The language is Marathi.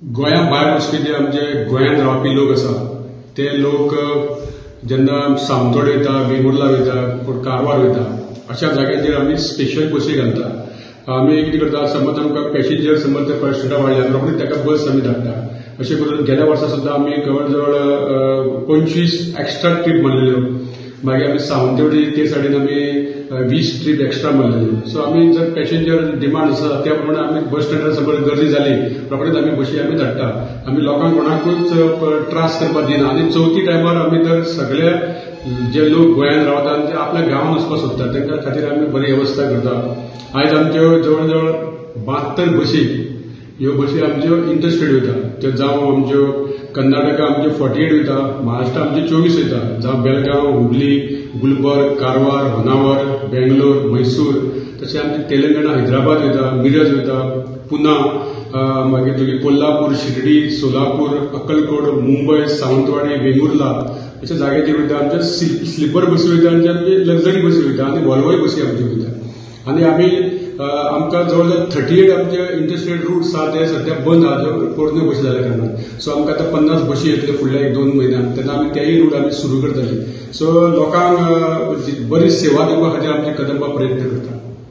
गोंया भायर वचपी जे आमचे गोंयांत रावपी लोक आसा ते लोक जेन्ना सावंतवाडी वयता वेंगुर्ला वयता कोण कारवार वयता अशा जाग्यांचेर आमी स्पेशल बसी घालता। आमी कितें करता समज आमकां पॅसेंजर समज ते पर्संटा वाडल्या रोखडीच ताका बस आमी धाडटा। अशें करून गेल्या वर्सा सुद्दां आमी जवळ 25 एक्स्ट्रा ट्रीप मारलेल्यो। मागीर आमी सावंतवाडी ते सायडीन आमी 20 ट्रीप एक्स्ट्रा मारलेल्यो। सो आमी जर पॅसेंजर डिमांड आसा त्या प्रमाणे आमी बस स्टँडार समज गर्दी जाली रोखडीच आमी बशी आमी धाडटा। आमी लोकांक कोणाकूच त्रास करपाक दिना आनी चवथी टायमार आमी तर सगळे जे लोक गोंयांत रावतात ते आपल्या गांवांत वचपाक सोदतात तांच्या खातीर आमी बरी वेवस्था करता। आयज आमच्यो जवळ जवळ 72 बसी ह्यो बसी आमच्यो इंटरस्टेट वयता। त्यो जावं आमच्यो कर्नाटका आमच्यो 48 वयता, महाराष्ट्रा आमच्यो 24 वयता, जावं बेळगांव, हुबली, गुलबर्ग, कारवार, होनावर, बेंगलोर, मैसूर, तशें आमचे तेलंगणा हैदराबाद वयता, मिरज वयता, पुना, मागीर तुगे कोल्हापूर, शिर्डी, सोलापूर, अक्कलकोट, मुंबय, सावंतवाडी, वेंगुर्ला अशा जाग्याचेर वयता। आमचे स्लिपर बसी वयता आनी आमचे लक्झरी बसी वयता आनी वॉल्वोय बसी आमच्यो वयता। आनी आमी आमकां जवळ जवळ 38 आमचे इंटरस्टेट रूट्स आहा ते सध्या बंद आहा पोरण्यो बसी जाल्या कारणान। सो आमकां आतां 50 बसी येतल्यो फुडल्या 1-2 म्हयन्यांत तेन्ना आमी तेय रूट आमी सुरू करतले। सो लोकांक बरी सेवा दिवपा खातीर आमचे कदंबा प्रयत्न करता।